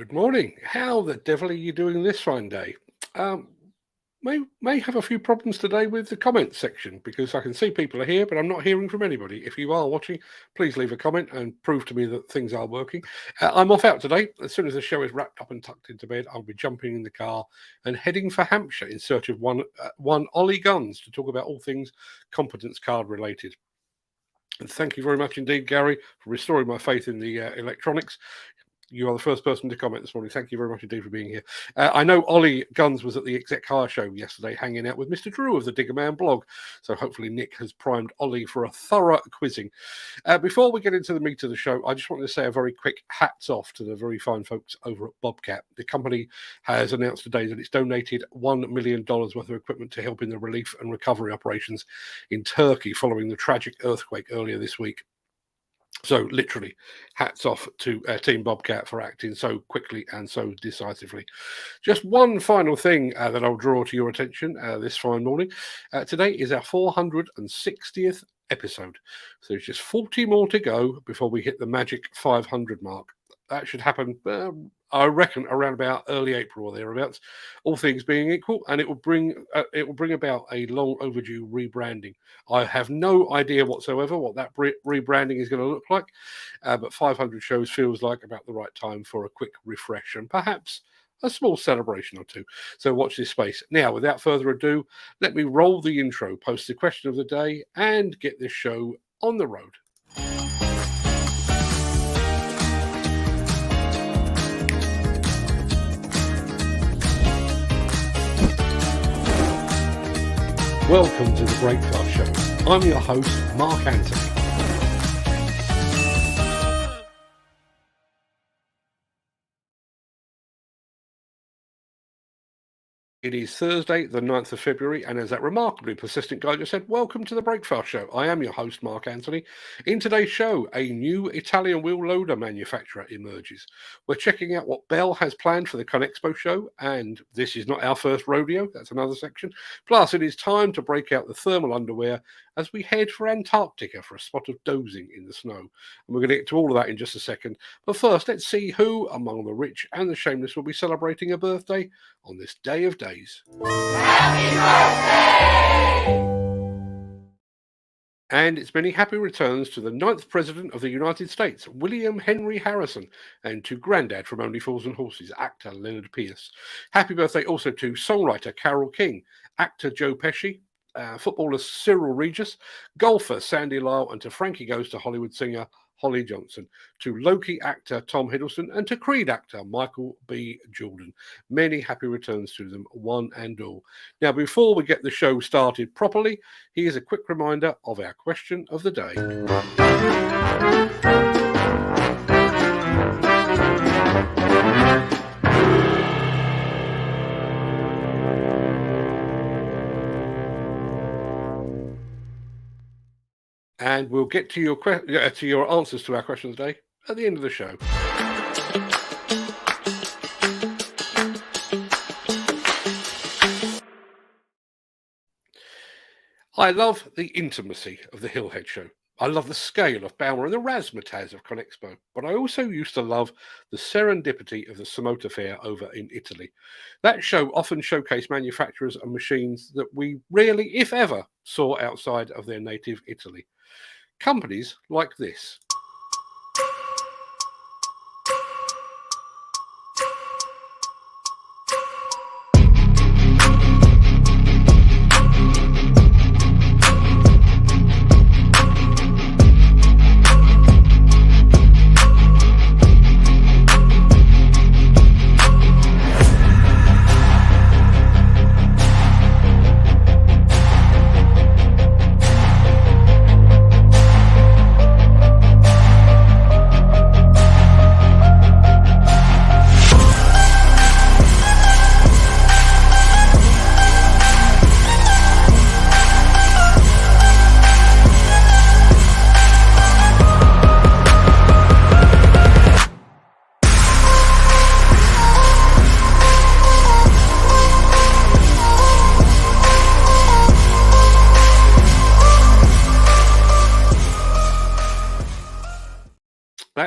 Good morning. How the devil are you doing this fine day? Um, may have a few problems today with the comments section because I can see people are here, but I'm not hearing from anybody. If you are watching, please leave a comment and prove to me that things are working. I'm off out today. As soon as the show is wrapped up and tucked into bed, I'll be jumping in the car and heading for Hampshire in search of one Ollie Guns to talk about all things competence card related. And thank you very much indeed, Gary, for restoring my faith in the electronics. You are the first person to comment this morning. Thank you very much indeed for being here. I know Ollie Guns was at the Exec Hire show yesterday, hanging out with Mr. Drew of the Digger Man blog. So hopefully Nick has primed Ollie for a thorough quizzing. Before we get into the meat of the show, I just wanted to say a very quick hats off to the very fine folks over at Bobcat. The company has announced today that it's donated $1 million worth of equipment to help in the relief and recovery operations in Turkey following the tragic earthquake earlier this week. So literally, hats off to Team Bobcat for acting so quickly and so decisively. Just one final thing that I'll draw to your attention this fine morning. Today is our 460th episode. So there's just 40 more to go before we hit the magic 500 mark. That should happen, I reckon, around about early April or thereabouts, all things being equal, and it will bring about a long overdue rebranding. I have no idea whatsoever what that rebranding is going to look like, but 500 shows feels like about the right time for a quick refresh and perhaps a small celebration or two. So watch this space. Now, without further ado, let me roll the intro, post the question of the day, and get this show on the road. Welcome to the Breakfast Show. I'm your host, Mark Anthony. It is Thursday, the 9th of February, and as that remarkably persistent guy just said, welcome to the Breakfast Show. I am your host, Mark Anthony. In today's show, a new Italian wheel loader manufacturer emerges. We're checking out what Bell has planned for the ConExpo show, and this is not our first rodeo, that's another section. Plus, it is time to break out the thermal underwear as we head for Antarctica for a spot of dozing in the snow. And we're going to get to all of that in just a second. But first, let's see who among the rich and the shameless will be celebrating a birthday on this day of days. Happy birthday! And it's many happy returns to the 9th President of the United States, William Henry Harrison, and to Grandad from Only Fools and Horses, actor Leonard Pierce. Happy birthday also to songwriter Carole King, actor Joe Pesci, footballer Cyril Regis, golfer Sandy Lyle, and to Frankie Goes to Hollywood singer Holly Johnson, to Loki actor Tom Hiddleston, and to Creed actor Michael B. Jordan. Many happy returns to them, one and all. Now, before we get the show started properly, here's a quick reminder of our question of the day. And we'll get to your answers to our questions today at the end of the show. I love the intimacy of the Hillhead show. I love the scale of Baumer and the razzmatazz of ConExpo, but I also used to love the serendipity of the Samota Fair over in Italy. That show often showcased manufacturers and machines that we rarely, if ever, saw outside of their native Italy. Companies like this.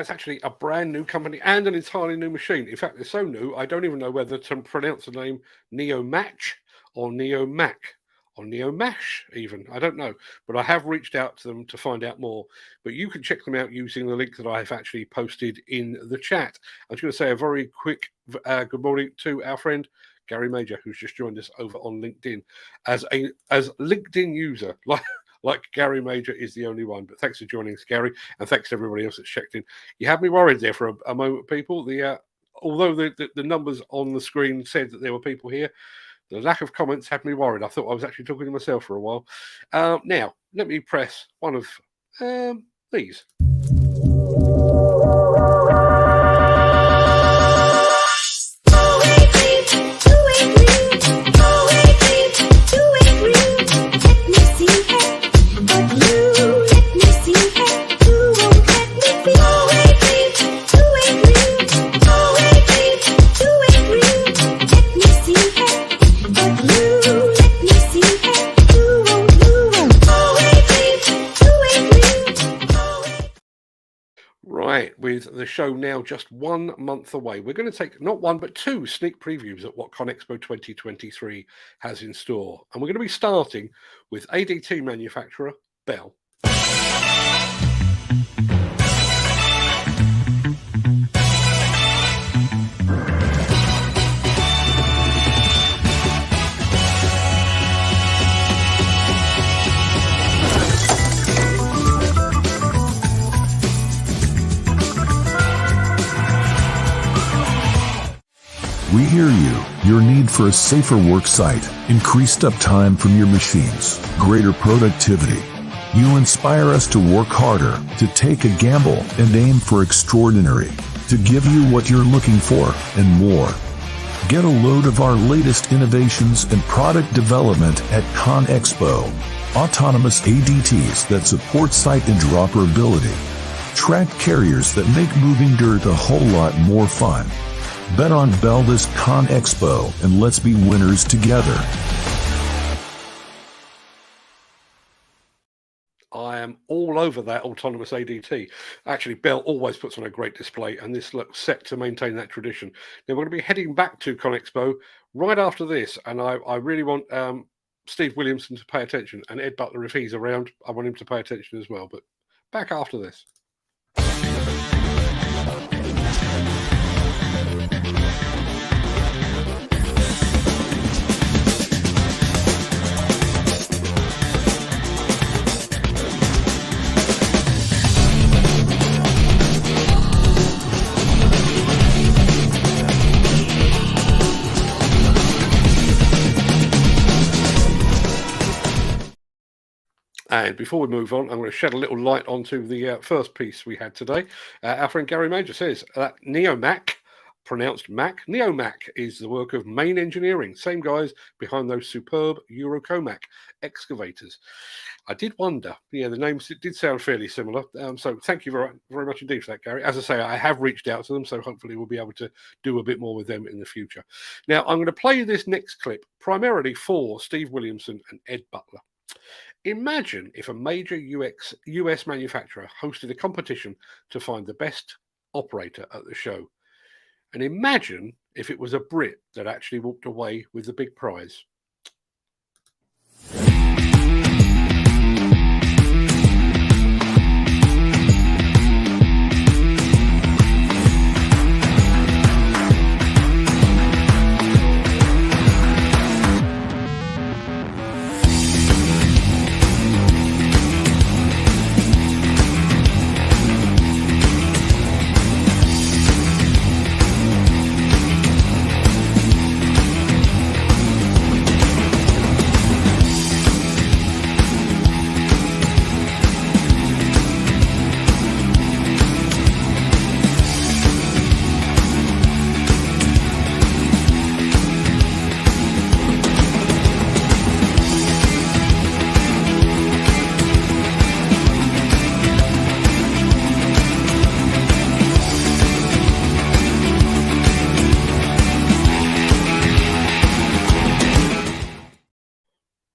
that's actually a brand new company and an entirely new machine. In fact, they're so new, I don't even know whether to pronounce the name Neomatch or Neomac or Neomash even. I don't know, but I have reached out to them to find out more. But you can check them out using the link that I have actually posted in the chat. I was going to say a very quick good morning to our friend Gary Major, who's just joined us over on LinkedIn as LinkedIn user. Like Gary Major is the only one. But thanks for joining us, Gary, and thanks to everybody else that's checked in. You had me worried there for a moment, people. Although the numbers on the screen said that there were people here, the lack of comments had me worried. I thought I was actually talking to myself for a while. Now, let me press one of these. With the show now just 1 month away, we're going to take not one but two sneak previews at what ConExpo 2023 has in store. And we're going to be starting with ADT manufacturer Bell. We hear you. Your need for a safer work site, increased uptime from your machines, greater productivity. You inspire us to work harder, to take a gamble and aim for extraordinary, to give you what you're looking for and more. Get a load of our latest innovations and product development at ConExpo. Autonomous ADTs that support site interoperability. Tracked carriers that make moving dirt a whole lot more fun. Bet on Bell this ConExpo and let's be winners together. I am all over that autonomous ADT. Actually, Bell always puts on a great display, and this looks set to maintain that tradition. Now, we're going to be heading back to ConExpo right after this, and I really want Steve Williamson to pay attention, and Ed Butler, if he's around, I want him to pay attention as well. But back after this. And before we move on, I'm going to shed a little light onto the first piece we had today. Our friend Gary Major says that Neomac, pronounced Mac, Neomac is the work of Main Engineering, same guys behind those superb Eurocomac excavators. I did wonder, the names did sound fairly similar. So thank you very, very much indeed for that, Gary. As I say, I have reached out to them, so hopefully we'll be able to do a bit more with them in the future. Now, I'm going to play this next clip primarily for Steve Williamson and Ed Butler. Imagine if a major US manufacturer hosted a competition to find the best operator at the show. And imagine if it was a Brit that actually walked away with the big prize.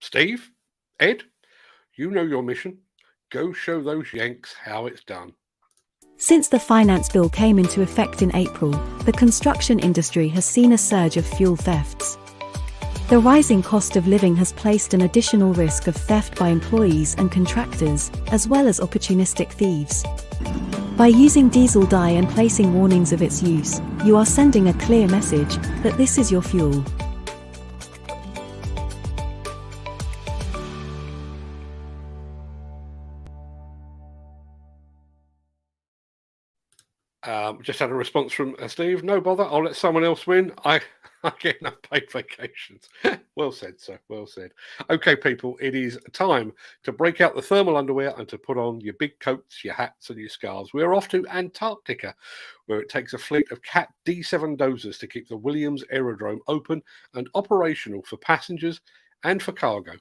Steve, Ed, you know your mission. Go show those Yanks how it's done. Since the finance bill came into effect in April, the construction industry has seen a surge of fuel thefts. The rising cost of living has placed an additional risk of theft by employees and contractors, as well as opportunistic thieves. By using diesel dye and placing warnings of its use, you are sending a clear message that this is your fuel. Just had a response from Steve. No bother. I'll let someone else win. I get enough paid vacations. Well said, sir. Well said. Okay, people, it is time to break out the thermal underwear and to put on your big coats, your hats, and your scarves. We're off to Antarctica, where it takes a fleet of Cat D7 dozers to keep the Williams Aerodrome open and operational for passengers and for cargo.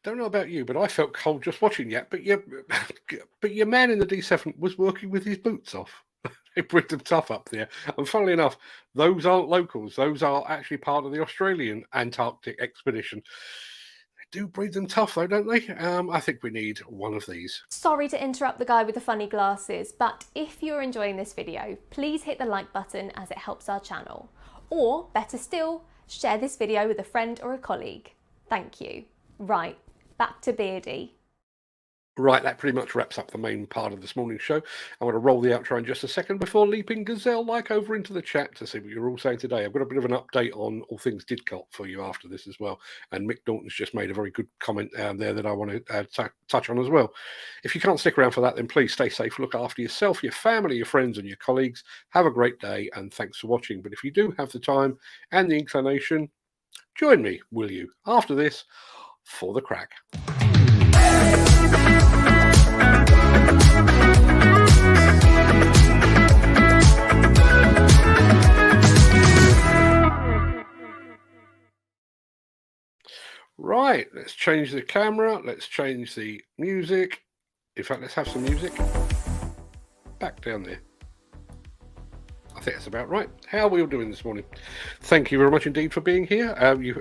Don't know about you, but I felt cold just watching that. But your man in the D7 was working with his boots off. They breed them tough up there. And funnily enough, those aren't locals. Those are actually part of the Australian Antarctic expedition. They do breed them tough though, don't they? I think we need one of these. Sorry to interrupt the guy with the funny glasses, but if you're enjoying this video, please hit the like button as it helps our channel. Or, better still, share this video with a friend or a colleague. Thank you. Right, back to Beardy. Right, that pretty much wraps up the main part of this morning's show. I'm going to roll the outro in just a second before leaping gazelle-like over into the chat to see what you're all saying today. I've got a bit of an update on all things Didcot for you after this as well. And Mick Norton's just made a very good comment there that I want to touch on as well. If you can't stick around for that, then please stay safe. Look after yourself, your family, your friends, and your colleagues. Have a great day, and thanks for watching. But if you do have the time and the inclination, join me, will you, after this, for the Craic. Right, let's change the camera, let's change the music. In fact, let's have some music. Back down there. I think that's about right. How are we all doing this morning? Thank you very much indeed for being here.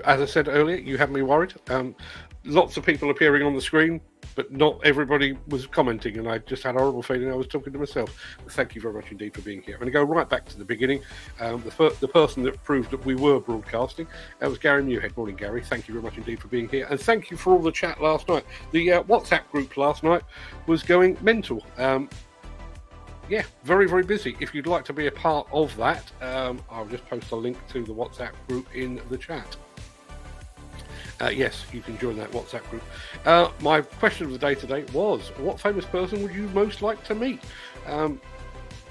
As I said earlier, you have me worried. Lots of people appearing on the screen, but not everybody was commenting, and I just had a horrible feeling I was talking to myself. But thank you very much indeed for being here. I'm going to go right back to the beginning. The person that proved that we were broadcasting, that was Gary Muirhead. Morning, Gary. Thank you very much indeed for being here, and thank you for all the chat last night. The WhatsApp group last night was going mental. Yeah, very, very busy. If you'd like to be a part of that, I'll just post a link to the WhatsApp group in the chat. Yes, you can join that WhatsApp group. My question of the day today was, what famous person would you most like to meet?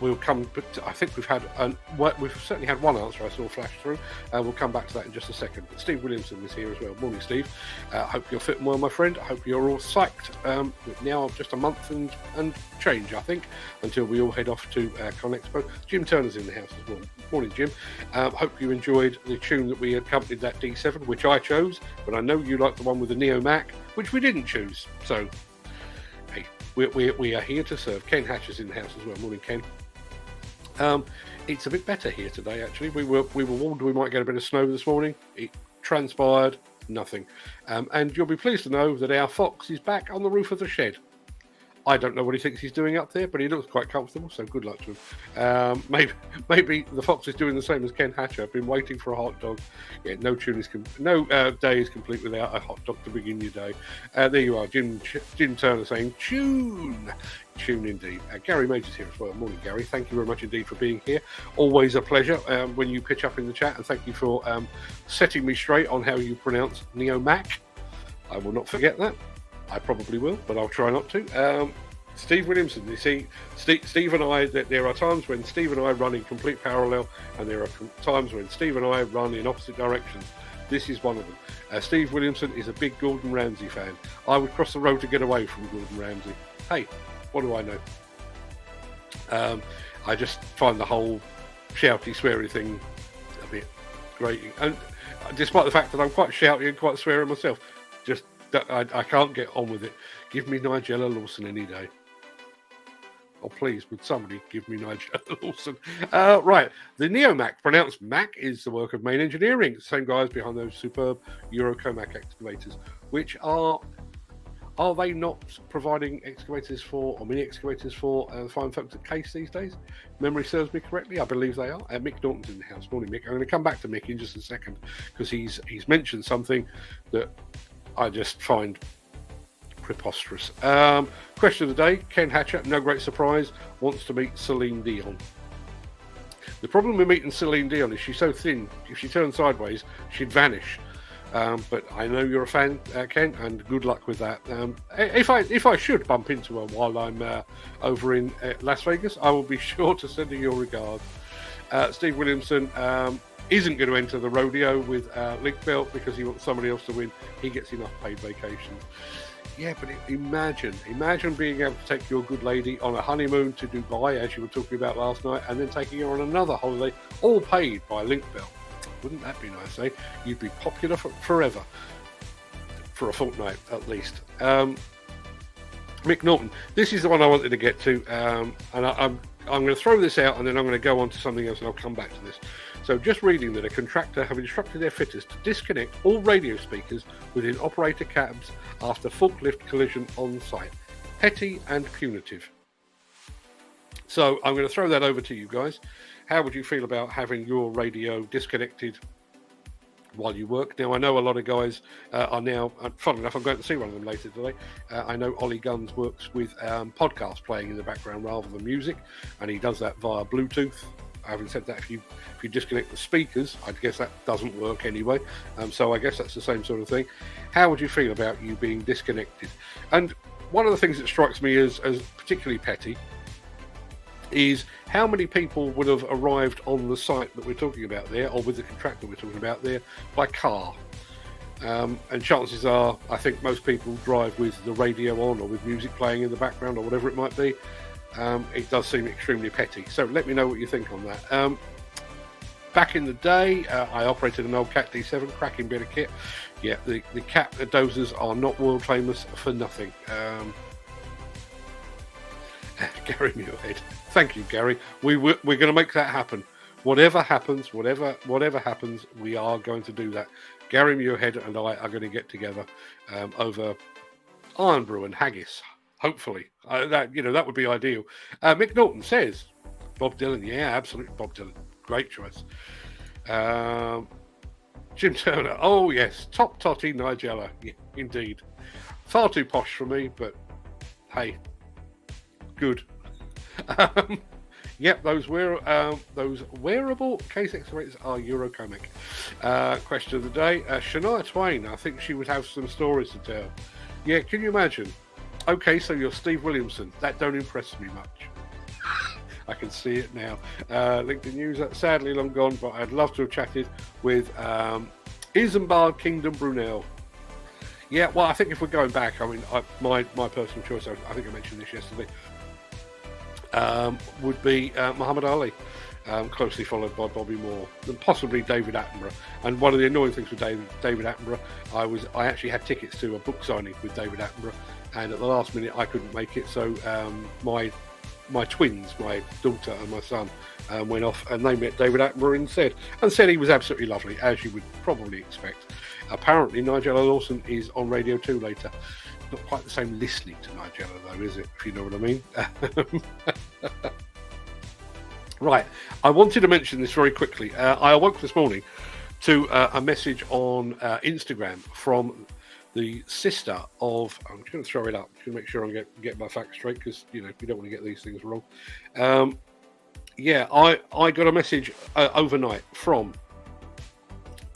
We'll come, but I think we've certainly had one answer I saw flash through. We'll come back to that in just a second. But Steve Williamson is here as well. Morning, Steve. Hope you're fitting well, my friend. I hope you're all psyched. Now just a month and change, I think, until we all head off to ConExpo. Jim Turner's in the house as well. Morning, Jim. Hope you enjoyed the tune that we accompanied that D7, which I chose, but I know you like the one with the Neo Mac, which we didn't choose. So, hey, we are here to serve. Ken Hatcher's in the house as well. Morning, Ken. It's a bit better here today, actually. We were warned we might get a bit of snow this morning. It transpired nothing. And you'll be pleased to know that our fox is back on the roof of the shed. I don't know what he thinks he's doing up there, but he looks quite comfortable, so good luck to him. Maybe the fox is doing the same as Ken Hatcher. I've been waiting for a hot dog. Yeah, no day is complete without a hot dog to begin your day. There you are, Jim Turner saying, tune indeed. Gary Major's here as well. Morning, Gary. Thank you very much indeed for being here. Always a pleasure when you pitch up in the chat, and thank you for setting me straight on how you pronounce Neo Mac. I will not forget that. I probably will, but I'll try not to. Steve Williamson, you see, Steve and I, there are times when Steve and I run in complete parallel, and there are times when Steve and I run in opposite directions. This is one of them. Steve Williamson is a big Gordon Ramsay fan. I would cross the road to get away from Gordon Ramsay. Hey, what do I know? I just find the whole shouty, sweary thing a bit grating. And despite the fact that I'm quite shouty and quite sweary myself, just I can't get on with it. Give me Nigella Lawson any day. Oh, please, would somebody give me Nigella Lawson? Right, the Neo Mac, pronounced Mac, is the work of Main Engineering. Same guys behind those superb Eurocomac excavators, which are they not providing excavators for, or mini excavators for fine folks at Case these days? Memory serves me correctly, I believe they are. Mick Norton's in the house. Morning, Mick. I'm going to come back to Mick in just a second, because he's mentioned something that I just find preposterous. Question of the day, Ken Hatcher, no great surprise, wants to meet Celine Dion. The problem with meeting Celine Dion is she's so thin, if she turned sideways, she'd vanish. But I know you're a fan, Ken, and good luck with that. If I should bump into her while I'm over in Las Vegas, I will be sure to send her your regards. Steve Williamson isn't going to enter the rodeo with Link Belt because he wants somebody else to win. He gets enough paid vacations. Yeah, but imagine being able to take your good lady on a honeymoon to Dubai, as you were talking about last night, and then taking her on another holiday, all paid by Link Belt. Wouldn't that be nice, eh? You'd be popular forever. For a fortnight, at least. Mick Norton. This is the one I wanted to get to, and I'm going to throw this out, and then I'm going to go on to something else, and I'll come back to this. So just reading that a contractor have instructed their fitters to disconnect all radio speakers within operator cabs after forklift collision on site. Petty and punitive. So I'm going to throw that over to you guys. How would you feel about having your radio disconnected while you work. Now, I know a lot of guys are now, fun enough, I'm going to see one of them later today. I know Ollie Guns works with podcast playing in the background rather than music, and he does that via Bluetooth. Having said that, if you disconnect the speakers, I guess that doesn't work anyway. So I guess that's the same sort of thing. How would you feel about you being disconnected? And one of the things that strikes me as particularly petty is how many people would have arrived on the site that we're talking about there, or with the contractor we're talking about there, by car. And chances are, I think most people drive with the radio on or with music playing in the background or whatever it might be. It does seem extremely petty. So let me know what you think on that. Back in the day, I operated an old Cat D7, cracking bit of kit. Yeah, the Cat dozers are not world famous for nothing. Gary Muirhead. Thank you, Gary. We're going to make that happen. Whatever happens, we are going to do that. Gary Muirhead and I are going to get together over Iron Brew and haggis. Hopefully, that would be ideal. Mick Norton says, Bob Dylan. Yeah, absolutely, Bob Dylan. Great choice. Jim Turner. Oh yes, top totty Nigella. Yeah, indeed. Far too posh for me, but hey, good. Yep, those wearable case accelerators are Eurocomic. Question of the day. Shania Twain. I think she would have some stories to tell. Yeah, can you imagine? Okay, so you're Steve Williamson. That don't impress me much. I can see it now. LinkedIn news, sadly long gone, but I'd love to have chatted with Isambard Kingdom Brunel. Yeah, well, I think if we're going back, I mean, my personal choice, I think I mentioned this yesterday, would be Muhammad Ali, closely followed by Bobby Moore, and possibly David Attenborough. And one of the annoying things with David Attenborough, I actually had tickets to a book signing with David Attenborough, and at the last minute I couldn't make it, so my twins, my daughter and my son, went off and they met David Attenborough instead, and said he was absolutely lovely, as you would probably expect. Apparently Nigella Lawson is on Radio 2 later. Not quite the same listening to Nigella though, is it, if you know what I mean? Right, I wanted to mention this very quickly. I awoke this morning to a message on Instagram from the sister of, I'm just going to throw it up to make sure I get my facts straight, because you don't want to get these things wrong. I got a message overnight from,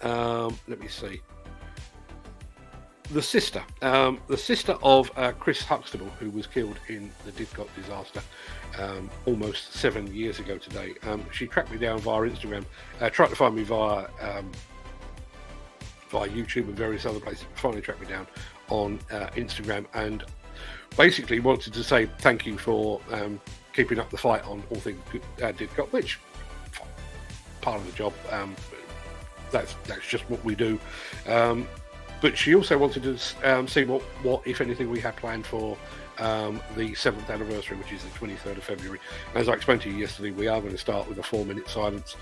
let me see, the sister of Chris Huxtable, who was killed in the Didcot disaster almost 7 years ago today. She tracked me down via Instagram, tried to find me via YouTube and various other places, finally tracked me down on Instagram, and basically wanted to say thank you for keeping up the fight on all things Didcot, which part of the job. That's just what we do. But she also wanted to see what, if anything, we had planned for the 7th anniversary, which is the 23rd of February. As I explained to you yesterday, we are going to start with a 4-minute silence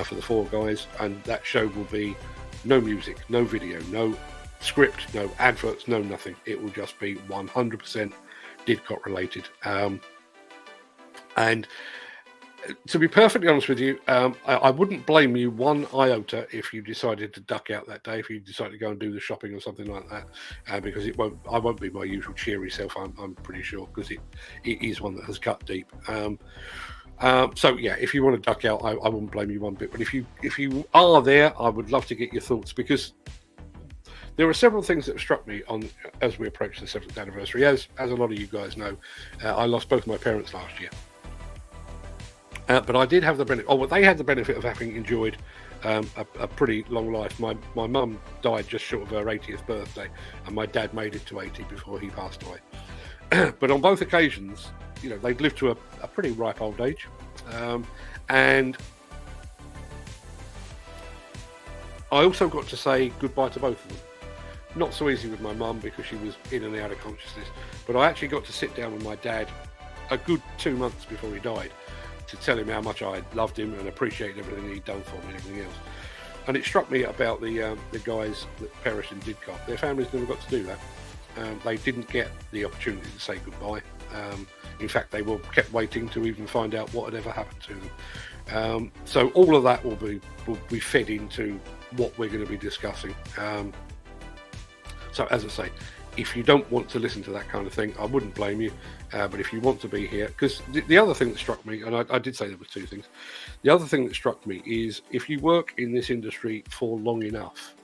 for the 4 guys, and that show will be no music, no video, no script, no adverts, no nothing. It will just be 100% Didcot related. And to be perfectly honest with you, I wouldn't blame you one iota if you decided to duck out that day, if you decided to go and do the shopping or something like that, because I won't be my usual cheery self, I'm pretty sure, because it is one that has cut deep. So yeah, if you want to duck out, I wouldn't blame you one bit. But if you are there, I would love to get your thoughts, because there are several things that have struck me as we approach the 7th anniversary. As a lot of you guys know, I lost both my parents last year. But I did have the benefit. They had the benefit of having enjoyed a pretty long life. My mum died just short of her 80th birthday, and my dad made it to 80 before he passed away. But on both occasions, they'd lived to a pretty ripe old age, and I also got to say goodbye to both of them. Not so easy with my mum, because she was in and out of consciousness, but I actually got to sit down with my dad a good 2 months before he died, to tell him how much I loved him and appreciated everything he'd done for me and everything else. And it struck me about the guys that perished in Didcot. Their families never got to do that. They didn't get the opportunity to say goodbye. In fact, they were kept waiting to even find out what had ever happened to them. So all of that will be fed into what we're going to be discussing. So as I say, if you don't want to listen to that kind of thing, I wouldn't blame you. But if you want to be here, because the other thing that struck me, and I did say there were two things. The other thing that struck me is if you work in this industry for long enough,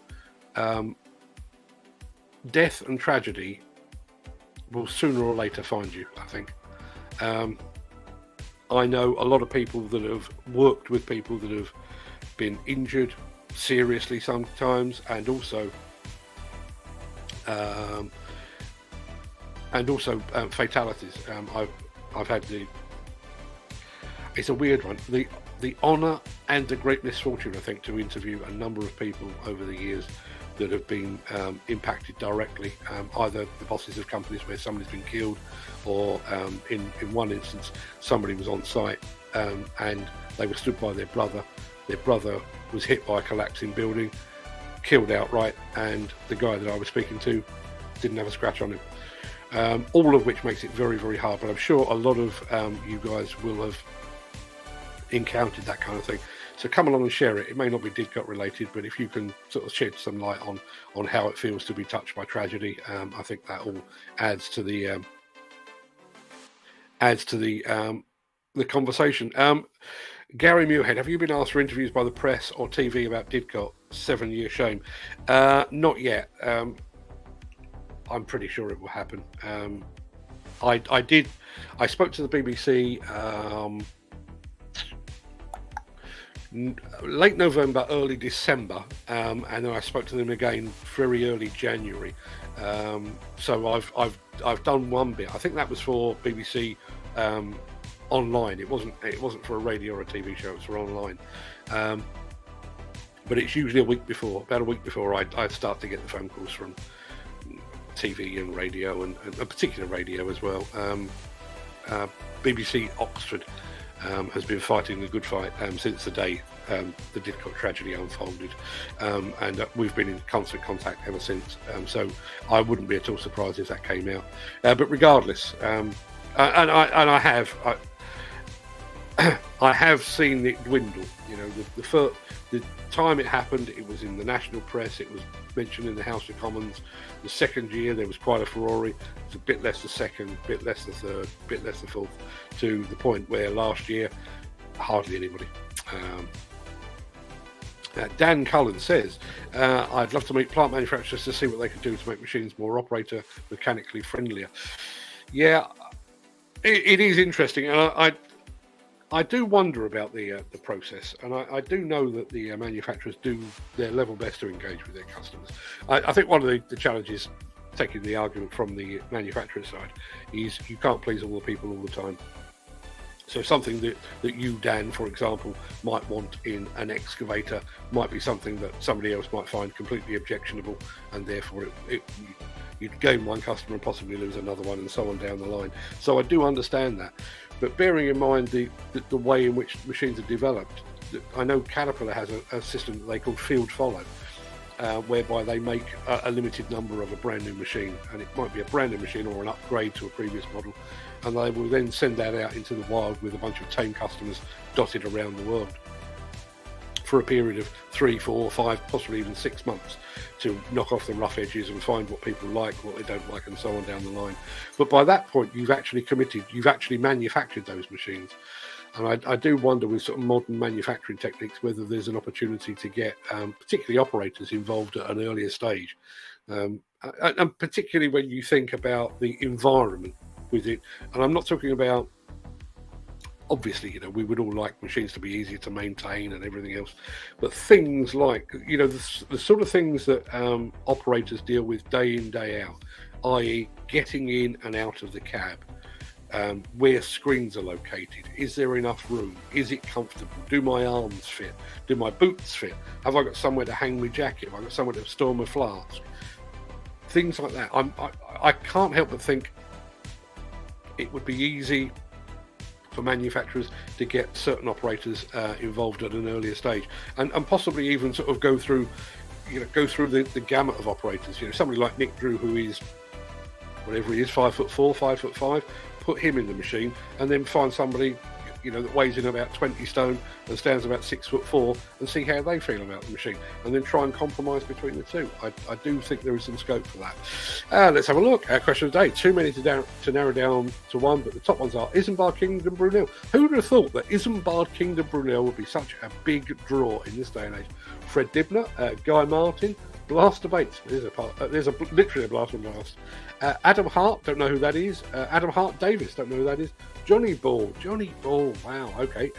death and tragedy will sooner or later find you, I think. I know a lot of people that have worked with people that have been injured seriously sometimes, and also fatalities. I've had it's a weird one, the honour and the great misfortune, I think, to interview a number of people over the years that have been impacted directly, either the bosses of companies where somebody's been killed, or in one instance somebody was on site and they were stood by their brother. Their brother was hit by a collapsing building, killed outright, and the guy that I was speaking to didn't have a scratch on him. All of which makes it very, very hard, but I'm sure a lot of you guys will have encountered that kind of thing. So come along and share it. It may not be Didcot related, but if you can sort of shed some light on how it feels to be touched by tragedy, I think that all adds to the conversation. Gary Muirhead, have you been asked for interviews by the press or TV about Didcot? 7-year shame. Not yet. I'm pretty sure it will happen. I spoke to the BBC late November, early December, and then I spoke to them again very early January. So I've done one bit. I think that was for BBC online. It wasn't for a radio or a TV show. It was for online. But it's usually about a week before I start to get the phone calls from TV and radio, and a particular radio as well. BBC Oxford has been fighting the good fight since the day the Didcot tragedy unfolded, and we've been in constant contact ever since. So I wouldn't be at all surprised if that came out. But regardless, and I have seen it dwindle. You know, the time it happened, it was in the national press, it was mentioned in the House of Commons. The second year there was quite a furore. It's a bit less the second, a bit less the third, a bit less the fourth, to the point where last year hardly anybody. Dan Cullen says, I'd love to meet plant manufacturers to see what they could do to make machines more operator mechanically friendlier. Yeah, it is interesting, and I do wonder about the process, and I do know that the manufacturers do their level best to engage with their customers. I think one of the challenges, taking the argument from the manufacturer side, is you can't please all the people all the time. So something that you, Dan, for example, might want in an excavator might be something that somebody else might find completely objectionable, and therefore you'd gain one customer and possibly lose another one, and so on down the line. So I do understand that. But bearing in mind the way in which machines are developed, I know Caterpillar has a system that they call field follow, whereby they make a limited number of a brand new machine, and it might be a brand new machine or an upgrade to a previous model, and they will then send that out into the wild with a bunch of tame customers dotted around the world for a period of 3, 4, 5, possibly even 6 months, to knock off the rough edges and find what people like, what they don't like, and so on down the line. But by that point, you've actually committed, you've actually manufactured those machines. And I do wonder, with sort of modern manufacturing techniques, whether there's an opportunity to get particularly operators involved at an earlier stage. And particularly when you think about the environment with it. And I'm not talking about, obviously, you know, we would all like machines to be easier to maintain and everything else, but things like, you know, the sort of things that operators deal with day in, day out, i.e. getting in and out of the cab, where screens are located, is there enough room, is it comfortable, do my arms fit, do my boots fit, have I got somewhere to hang my jacket, have I got somewhere to store my flask, things like that. I can't help but think it would be easy for manufacturers to get certain operators involved at an earlier stage, and possibly even sort of go through the gamut of operators. You know, somebody like Nick Drew, who is whatever he is, 5'4", 5'5", put him in the machine, and then find somebody that weighs in about 20 stone and stands about 6'4", and see how they feel about the machine, and then try and compromise between the two. I do think there is some scope for that. Let's have a look. Our question of the day: too many to narrow down to one, but the top ones are Isambard Kingdom Brunel. Who would have thought that Isambard Kingdom Brunel would be such a big draw in this day and age? Fred Dibner, Guy Martin, Blaster Bates. There's literally a blast from blast. Adam Hart, don't know who that is. Adam Hart Davis, don't know who that is. Johnny Ball, wow, okay.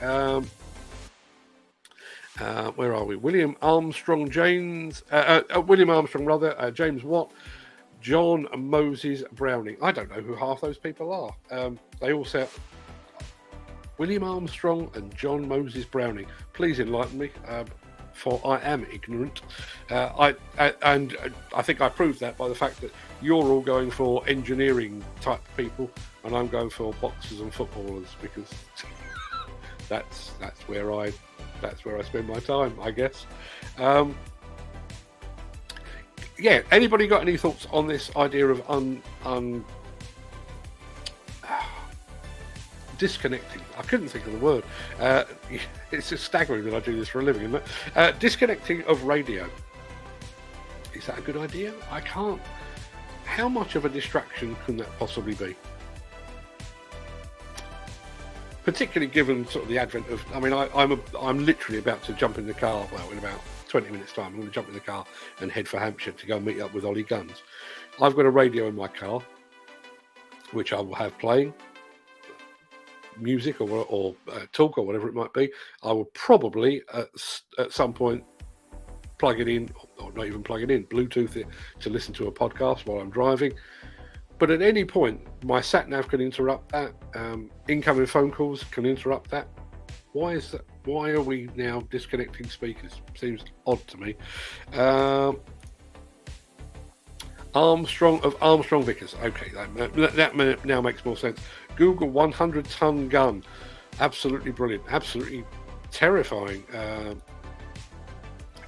Where are we? William Armstrong, James Watt, John Moses Browning. I don't know who half those people are. They all say William Armstrong and John Moses Browning. Please enlighten me. For I am ignorant. I think I proved that by the fact that you're all going for engineering type people, and I'm going for boxers and footballers, because that's where I spend my time, I guess. Yeah. Anybody got any thoughts on this idea of disconnecting? I couldn't think of the word. It's just staggering that I do this for a living, isn't it? Disconnecting of radio. Is that a good idea? I can't. How much of a distraction can that possibly be? Particularly given sort of the advent of. I mean, I'm literally about to jump in the car. Well, in about 20 minutes' time, I'm going to jump in the car and head for Hampshire to go and meet up with Ollie Guns. I've got a radio in my car, which I will have playing music or talk or whatever it might be. I will probably at some point plug it in, or not even plug it in, Bluetooth it to listen to a podcast while I'm driving. But at any point, my sat nav can interrupt that. Incoming phone calls can interrupt that. Why is that? Why are we now disconnecting speakers? Seems odd to me. Armstrong Vickers. Okay, that now makes more sense. Google 100-ton gun. Absolutely brilliant. Absolutely terrifying.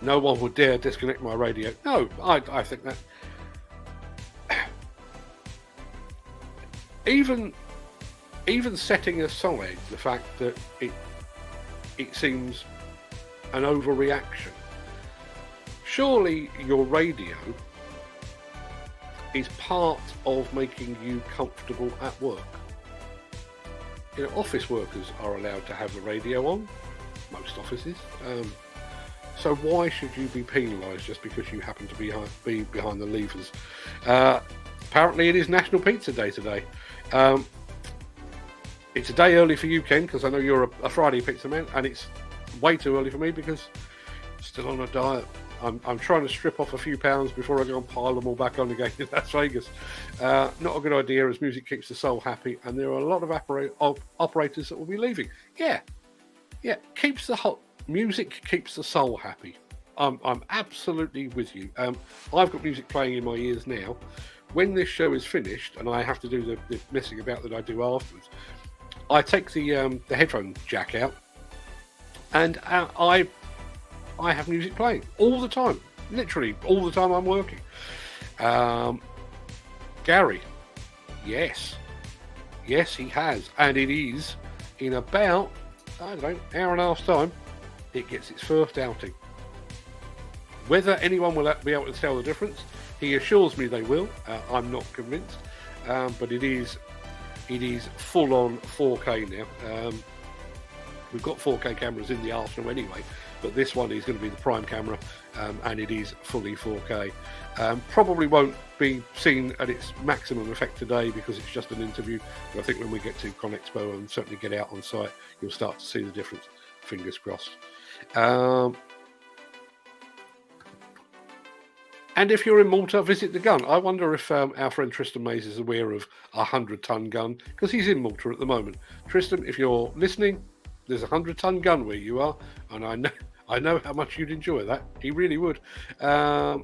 No one would dare disconnect my radio. No, I think that even setting aside the fact that it seems an overreaction, surely your radio is part of making you comfortable at work. Office workers are allowed to have the radio on, most offices. So why should you be penalised just because you happen to be behind the levers? Apparently it is National Pizza Day today. It's a day early for you, Ken, because I know you're a Friday pizza man, and it's way too early for me because I'm still on a diet. I'm trying to strip off a few pounds before I go and pile them all back on again in Las Vegas. Not a good idea, as music keeps the soul happy, and there are a lot of operators that will be leaving. Yeah, music keeps the soul happy. I'm absolutely with you. I've got music playing in my ears now. When this show is finished, and I have to do the messing about that I do afterwards, I take the headphone jack out, and I have music playing all the time, literally all the time I'm working. Gary, yes, he has, and it is in about, I don't know, hour and a half's time, it gets its first outing. Whether anyone will be able to tell the difference, he assures me they will. I'm not convinced, but it is full on 4K now. We've got 4K cameras in the arsenal anyway, but this one is going to be the prime camera, and it is fully 4K. Probably won't be seen at its maximum effect today because it's just an interview, but I think when we get to ConExpo and certainly get out on site, you'll start to see the difference. Fingers crossed. And if you're in Malta, visit the gun. I wonder if our friend Tristan Mays is aware of a 100-ton gun, because he's in Malta at the moment. Tristan, if you're listening, there's a 100-ton gun where you are, and I know how much you'd enjoy that. He really would. No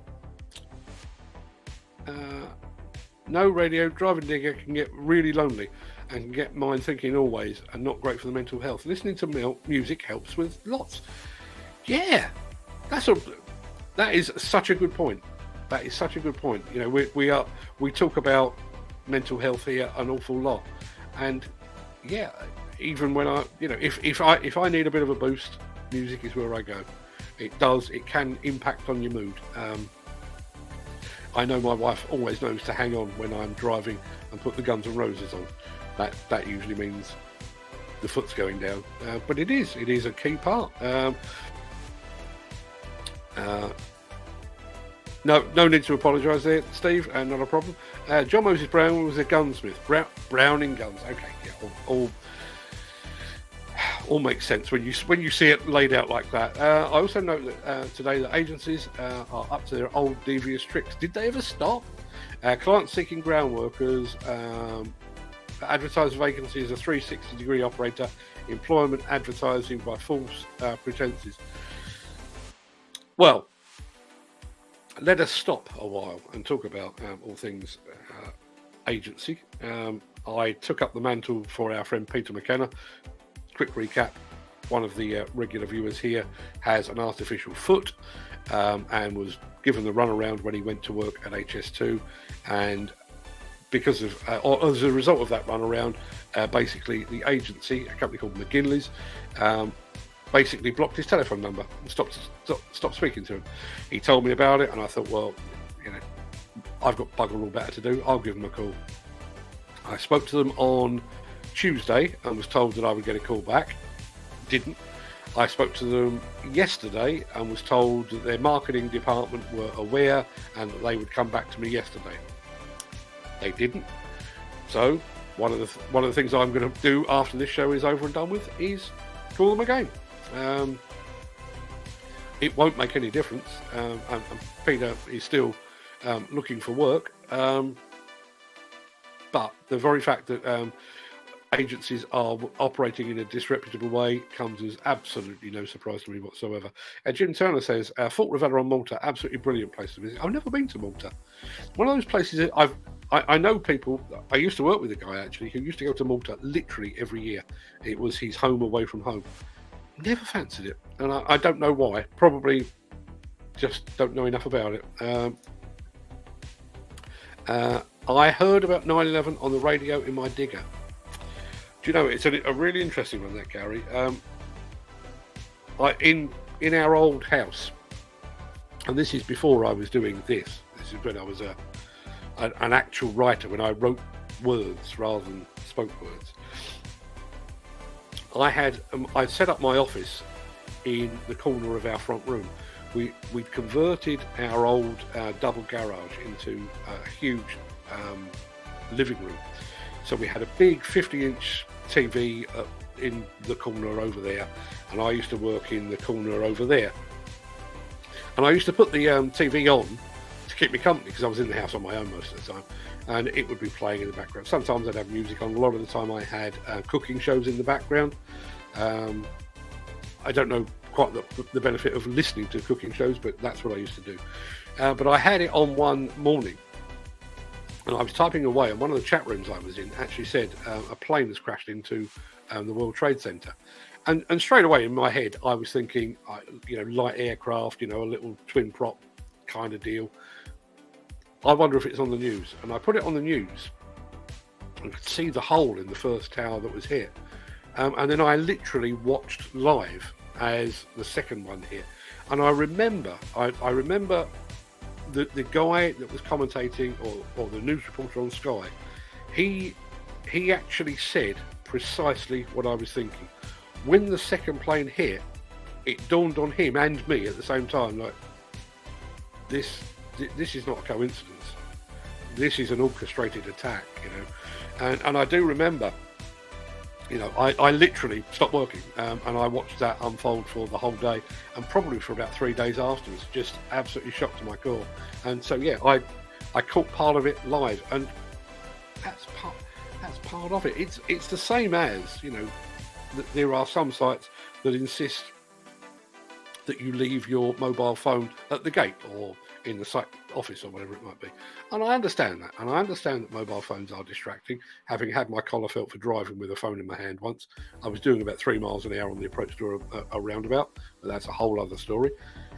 radio, driving digger can get really lonely and can get mind thinking always, and not great for the mental health. Listening to music helps with lots. Yeah, that is such a good point. That is such a good point. We talk about mental health here an awful lot, and yeah, even when if I need a bit of a boost, music is where I go. It can impact on your mood. I know my wife always knows to hang on when I'm driving and put the Guns N' Roses on. That usually means the foot's going down, but it is a key part. No need to apologise there, Steve, not a problem. John Moses Brown was a gunsmith. Browning guns. Okay, yeah, all makes sense when you see it laid out like that. I also note that today that agencies are up to their old devious tricks. Did they ever stop? Clients seeking ground workers advertise vacancy as a 360-degree operator, employment advertising by false pretenses. Well, let us stop a while and talk about all things agency. I took up the mantle for our friend Peter McKenna. Quick recap, one of the regular viewers here has an artificial foot and was given the runaround when he went to work at HS2, and because of or as a result of that runaround, basically the agency, a company called McGinley's, basically blocked his telephone number and stopped speaking to him. He told me about it, and I thought, well, I've got bugger all better to do. I'll give them a call. I spoke to them on Tuesday and was told that I would get a call back. Didn't. I spoke to them yesterday and was told that their marketing department were aware and that they would come back to me yesterday. They didn't. So one of the things I'm going to do after this show is over and done with is call them again. It won't make any difference. And Peter is still looking for work. But the very fact that agencies are operating in a disreputable way comes as absolutely no surprise to me whatsoever. Jim Turner says, Fort Ravella on Malta, absolutely brilliant place to visit. I've never been to Malta. One of those places that I know people. I used to work with a guy actually who used to go to Malta literally every year. It was his home away from home. Never fancied it, and I don't know why. Probably just don't know enough about it. I heard about 9/11 on the radio in my digger. Do you know, it's a really interesting one, that, Gary. In our old house, and this is before I was doing this. This is when I was an actual writer, when I wrote words rather than spoke words. I'd set up my office in the corner of our front room. We'd converted our old double garage into a huge living room. So we had a big 50-inch TV in the corner over there, and I used to work in the corner over there. And I used to put the TV on to keep me company because I was in the house on my own most of the time, and it would be playing in the background. Sometimes I'd have music on. A lot of the time I had cooking shows in the background. I don't know quite the benefit of listening to cooking shows, but that's what I used to do. But I had it on one morning, and I was typing away, and one of the chat rooms I was in actually said a plane has crashed into the World Trade Center. And straight away in my head, I was thinking, light aircraft, a little twin prop kind of deal. I wonder if it's on the news. And I put it on the news and could see the hole in the first tower that was hit. And then I literally watched live as the second one hit. And I remember the guy that was commentating, or the news reporter on Sky, he actually said precisely what I was thinking. When the second plane hit, it dawned on him and me at the same time, like, this is not a coincidence. This is an orchestrated attack, And I do remember, I literally stopped working and I watched that unfold for the whole day, and probably for about 3 days afterwards, just absolutely shocked to my core. And so, yeah, I caught part of it live, and that's part of it. It's the same as, there are some sites that insist that you leave your mobile phone at the gate or in the site office or whatever it might be. And I understand that. And I understand that mobile phones are distracting. Having had my collar felt for driving with a phone in my hand once, I was doing about 3 miles an hour on the approach to a roundabout, but that's a whole other story.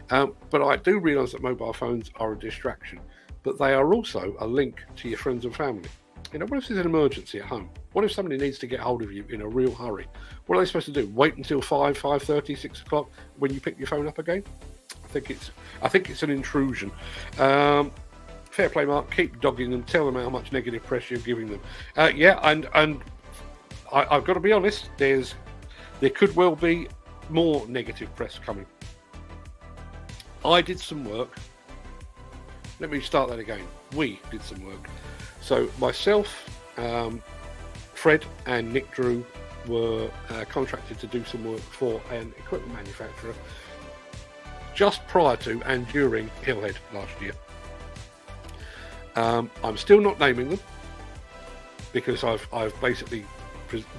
But I do realise that mobile phones are a distraction, but they are also a link to your friends and family. what if there's an emergency at home? What if somebody needs to get hold of you in a real hurry? What are they supposed to do? Wait until 5:30, 6 o'clock when you pick your phone up again? I think it's an intrusion. Fair play, Mark. Keep dogging them. Tell them how much negative press you're giving them. And I've got to be honest. There could well be more negative press coming. I did some work. Let me start that again. We did some work. So myself, Fred and Nick Drew were contracted to do some work for an equipment manufacturer just prior to and during Hillhead last year. I'm still not naming them because I've basically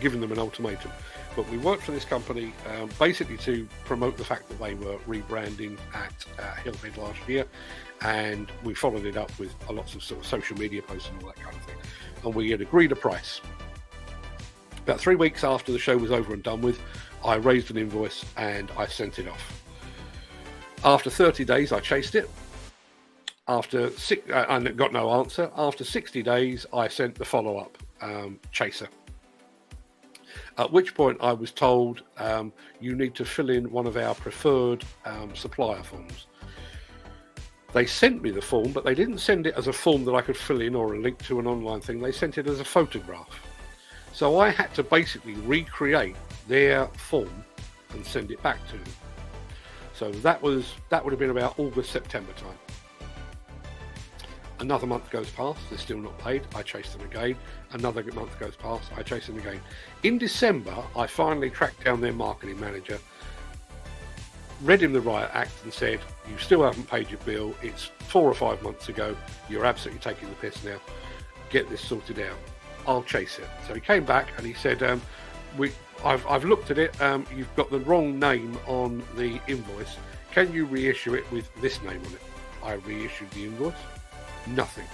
given them an ultimatum. But we worked for this company basically to promote the fact that they were rebranding at Hillhead last year, and we followed it up with lots of sort of social media posts and all that kind of thing. And we had agreed a price. About 3 weeks after the show was over and done with, I raised an invoice and I sent it off. After 30 days, I chased it. And got no answer. After 60 days, I sent the follow-up chaser. At which point I was told, you need to fill in one of our preferred supplier forms. They sent me the form, but they didn't send it as a form that I could fill in or a link to an online thing. They sent it as a photograph. So I had to basically recreate their form and send it back to them. So that would have been about August, September time. Another month goes past, they're still not paid. I chase them again. Another month goes past, I chase them again. In December, I finally tracked down their marketing manager, read him the riot act and said, you still haven't paid your bill. It's 4 or 5 months ago. You're absolutely taking the piss now. Get this sorted out. I'll chase it. So he came back and he said, I've looked at it. You've got the wrong name on the invoice. Can you reissue it with this name on it? I reissued the invoice. Nothing.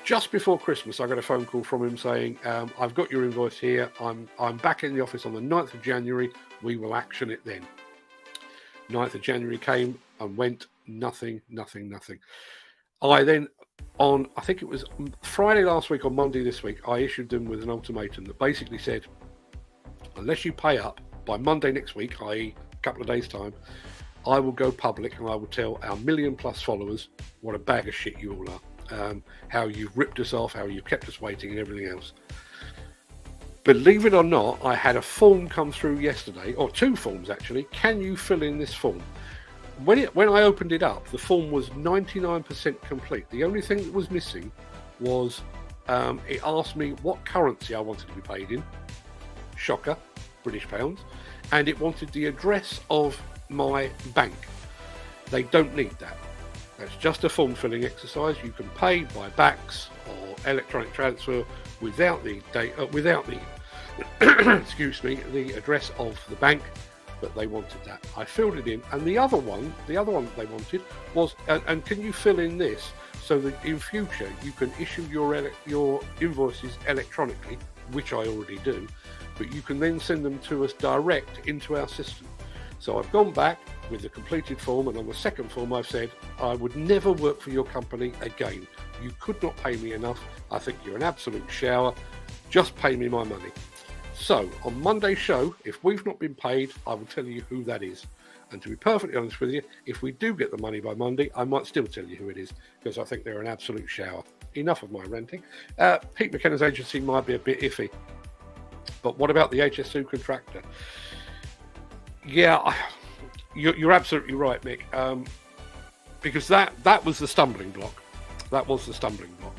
Just before Christmas, I got a phone call from him saying, I've got your invoice here. I'm back in the office on the 9th of January. We will action it then. 9th of January came and went. Nothing. I then, I think it was Friday last week or Monday this week, I issued them with an ultimatum that basically said, unless you pay up by Monday next week, i.e. a couple of days' time, I will go public and I will tell our 1 million+ followers what a bag of shit you all are. How you've ripped us off, how you've kept us waiting and everything else. Believe it or not, I had a form come through yesterday, or 2 forms actually. Can you fill in this form? When I opened it up, the form was 99% complete. The only thing that was missing was it asked me what currency I wanted to be paid in. Shocker, British pounds. And it wanted the address of my bank. They don't need that. That's just a form filling exercise. You can pay by BACS or electronic transfer without the excuse me, the address of the bank, but they wanted that. I filled it in, and the other one that they wanted was, and can you fill in this so that in future you can issue your invoices electronically, which I already do, but you can then send them to us direct into our system. So I've gone back with the completed form, and on the second form I've said, I would never work for your company again. You could not pay me enough. I think you're an absolute shower. Just pay me my money. So on Monday's show, if we've not been paid, I will tell you who that is. And to be perfectly honest with you, if we do get the money by Monday, I might still tell you who it is, because I think they're an absolute shower. Enough of my ranting. Pete McKenna's agency might be a bit iffy. But what about the HS2 contractor? Yeah, you're absolutely right, Mick. Because that was the stumbling block. That was the stumbling block.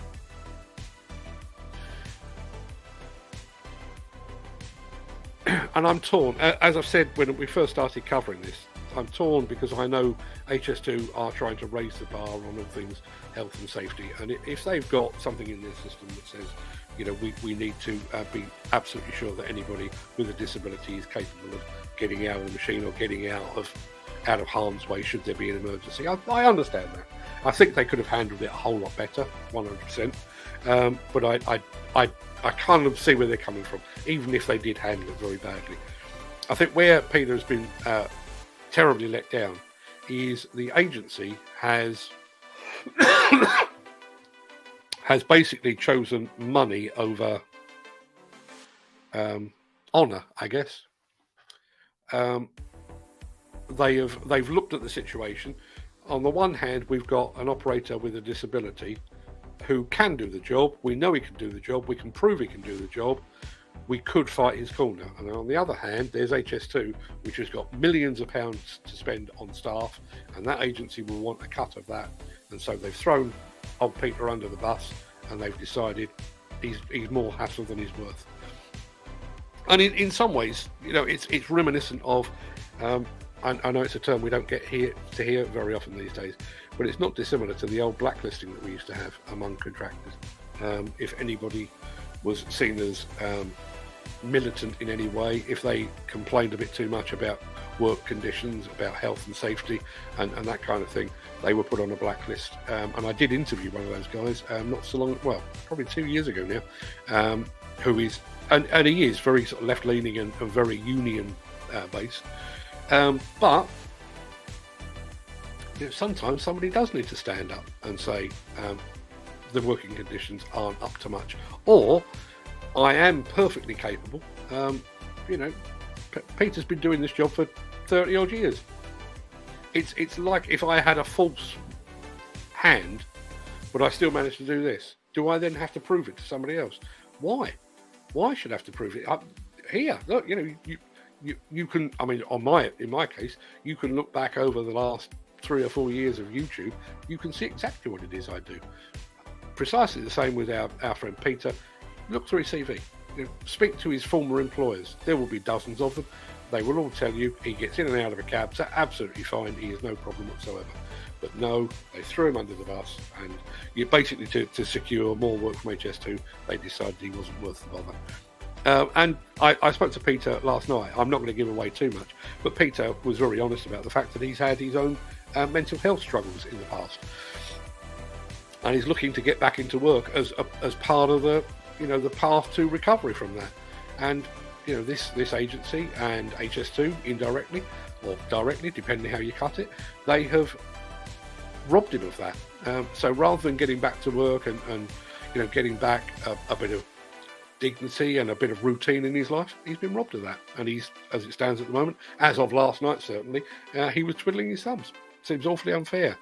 And I'm torn. As I've said when we first started covering this, I'm torn because I know HS2 are trying to raise the bar on all things health and safety. And if they've got something in their system that says, we need to be absolutely sure that anybody with a disability is capable of getting out of the machine or getting out of harm's way should there be an emergency. I understand that. I think they could have handled it a whole lot better, 100%. But I kind of see where they're coming from, even if they did handle it very badly. I think where Peter has been terribly let down is the agency has has basically chosen money over honour, I guess. They've looked at the situation. On the one hand, we've got an operator with a disability who can do the job. We know he can do the job. We can prove he can do the job. We could fight his corner. And on the other hand, there's HS2, which has got millions of pounds to spend on staff, and that agency will want a cut of that. And so they've thrown old Peter under the bus, and they've decided he's more hassle than he's worth. And in some ways, you know, it's reminiscent of, I know it's a term we don't get to hear very often these days, but it's not dissimilar to the old blacklisting that we used to have among contractors. If anybody was seen as militant in any way, if they complained a bit too much about work conditions, about health and safety, and that kind of thing, they were put on a blacklist. And I did interview one of those guys not so long, well, probably 2 years ago now, who is, and he is very sort of left-leaning and very union based. But you know, sometimes somebody does need to stand up and say the working conditions aren't up to much, or I am perfectly capable. You know, Peter's been doing this job for 30 odd years. It's like if I had a false hand, but I still managed to do this. Do I then have to prove it to somebody else? Why? Why should I have to prove it? Here, look, you know, you can, I mean, in my case, you can look back over the last 3 or 4 years of YouTube. You can see exactly what it is I do. Precisely the same with our friend Peter. Look through his CV. You know, speak to his former employers. There will be dozens of them. They will all tell you he gets in and out of a cab. So absolutely fine. He has no problem whatsoever. But no, they threw him under the bus, and you basically to secure more work from HS2, they decided he wasn't worth the bother. And I spoke to Peter last night. I'm not going to give away too much, but Peter was very honest about the fact that he's had his own mental health struggles in the past, and he's looking to get back into work as part of the path to recovery from that. And you know, this agency and HS2 indirectly or directly, depending how you cut it, they have robbed him of that. So rather than getting back to work and you know, getting back a bit of dignity and a bit of routine in his life, he's been robbed of that. And he's, as it stands at the moment, as of last night certainly, he was twiddling his thumbs. Seems awfully unfair.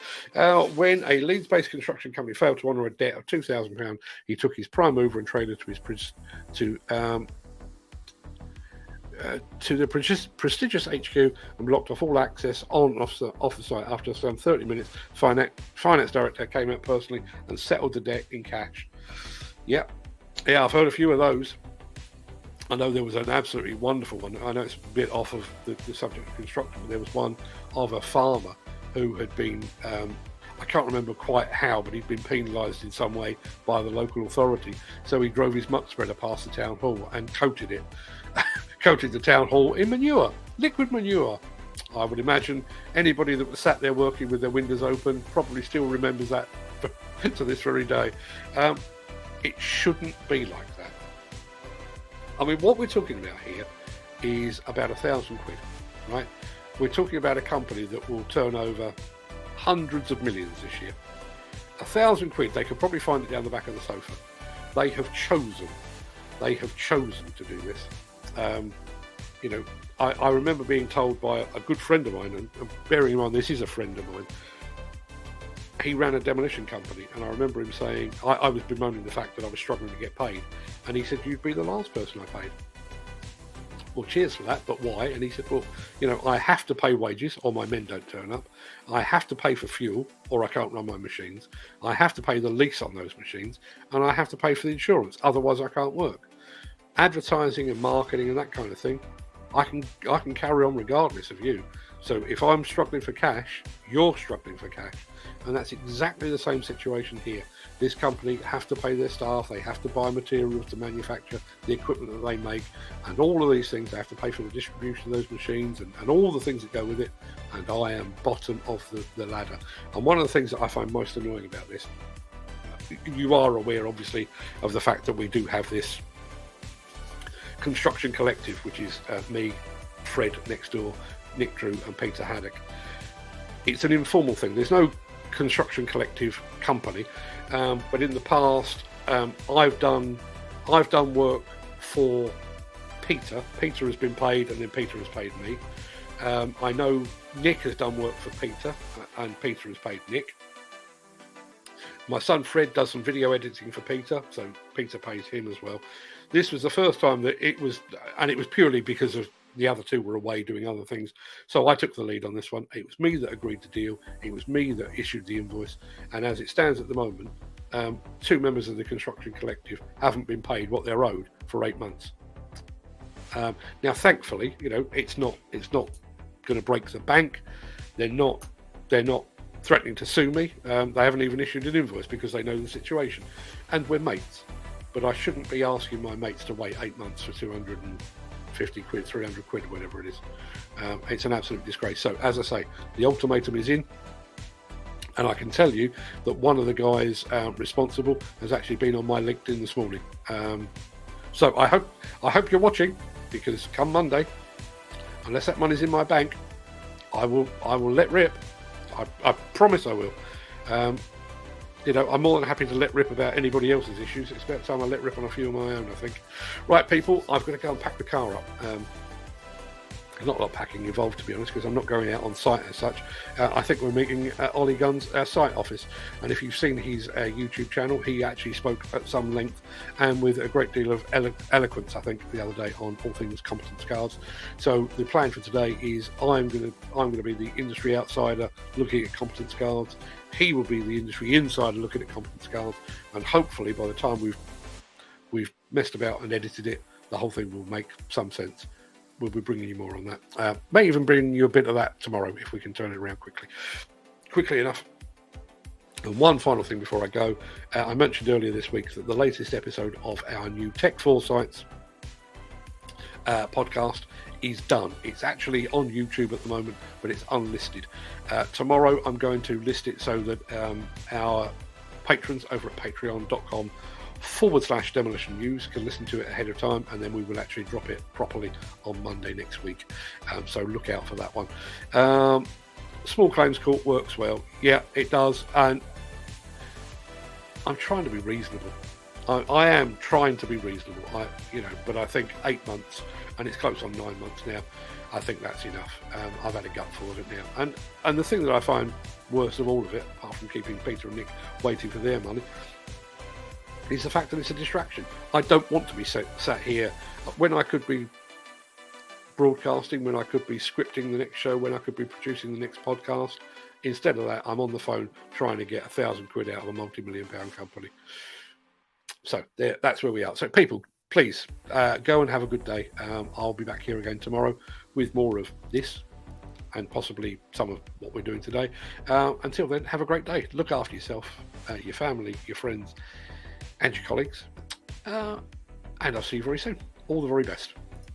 When a Leeds-based construction company failed to honour a debt of £2,000, he took his prime mover and trailer to the prestigious HQ and blocked off all access off the site. After some 30 minutes, finance director came out personally and settled the debt in cash. Yeah, I've heard a few of those. I know there was an absolutely wonderful one. I know it's a bit off of the subject of construction, but there was one of a farmer who had been, I can't remember quite how, but he'd been penalised in some way by the local authority. So he drove his muck spreader past the town hall and coated the town hall in manure, liquid manure. I would imagine anybody that was sat there working with their windows open probably still remembers that to this very day. It shouldn't be like that. I mean, what we're talking about here is about £1,000, right? We're talking about a company that will turn over hundreds of millions this year. £1,000, they could probably find it down the back of the sofa. They have chosen to do this. You know, I remember being told by a good friend of mine, and bearing in mind this is a friend of mine, he ran a demolition company, and I remember him saying, I was bemoaning the fact that I was struggling to get paid, and he said, "You'd be the last person I paid." Well, cheers for that, but why? And he said, well, you know, I have to pay wages or my men don't turn up. I have to pay for fuel or I can't run my machines. I have to pay the lease on those machines, and I have to pay for the insurance. Otherwise, I can't work. Advertising and marketing and that kind of thing, I can carry on regardless of you. So if I'm struggling for cash, you're struggling for cash. And that's exactly the same situation here. This company have to pay their staff, they have to buy materials to manufacture the equipment that they make, and all of these things. They have to pay for the distribution of those machines and all the things that go with it. And I am bottom of the ladder. And one of the things that I find most annoying about this, you are aware obviously of the fact that we do have this construction collective, which is me, Fred next door, Nick Drew and Peter Haddock. It's an informal thing. There's no construction collective company, but in the past, I've done work for Peter. Peter has been paid, and then Peter has paid me. I know Nick has done work for Peter, and Peter has paid Nick. My son Fred does some video editing for Peter, so Peter pays him as well. This was the first time that it was purely because of the other two were away doing other things. So I took the lead on this one. It was me that agreed to deal. It was me that issued the invoice. And as it stands at the moment, 2 members of the construction collective haven't been paid what they're owed for 8 months. Now, thankfully, it's not going to break the bank. They're not threatening to sue me. They haven't even issued an invoice because they know the situation, and we're mates. But I shouldn't be asking my mates to wait 8 months for 250 quid, 300 quid, whatever it is. It's an absolute disgrace. So, as I say, the ultimatum is in, and I can tell you that one of the guys responsible has actually been on my LinkedIn this morning. So I hope you're watching, because come Monday, unless that money's in my bank, I will let rip. I promise I will. I'm more than happy to let rip about anybody else's issues. It's about time I let rip on a few of my own, I think. Right, people, I've got to go and pack the car up. There's not a lot of packing involved, to be honest, because I'm not going out on site as such. I think we're meeting at Ollie Gunn's site office, and if you've seen his YouTube channel, he actually spoke at some length and with a great deal of eloquence, I think, the other day on all things competence cards. So the plan for today is I'm going to be the industry outsider looking at competence cards. He will be the industry insider looking at competence cards, and hopefully by the time we've messed about and edited it, the whole thing will make some sense. We'll be bringing you more on that. May even bring you a bit of that tomorrow if we can turn it around quickly enough. And one final thing before I go, I mentioned earlier this week that the latest episode of our new Tech Foresights podcast is done. It's actually on YouTube at the moment, but it's unlisted. Tomorrow I'm going to list it so that our patrons over at patreon.com/Demolition News can listen to it ahead of time, and then we will actually drop it properly on Monday next week. So look out for that one. Small Claims Court works well. Yeah, it does. And I'm trying to be reasonable. I am trying to be reasonable. But I think 8 months, and it's close on 9 months now. I think that's enough. I've had a gutful of it now. And the thing that I find worst of all of it, apart from keeping Peter and Nick waiting for their money, is the fact that it's a distraction. I don't want to be sat here when I could be broadcasting, when I could be scripting the next show, when I could be producing the next podcast. Instead of that, I'm on the phone trying to get 1,000 quid out of a multi-million-pound company. So that's where we are. So people, please go and have a good day. I'll be back here again tomorrow with more of this and possibly some of what we're doing today. Until then, have a great day. Look after yourself, your family, your friends, and your colleagues. And I'll see you very soon. All the very best.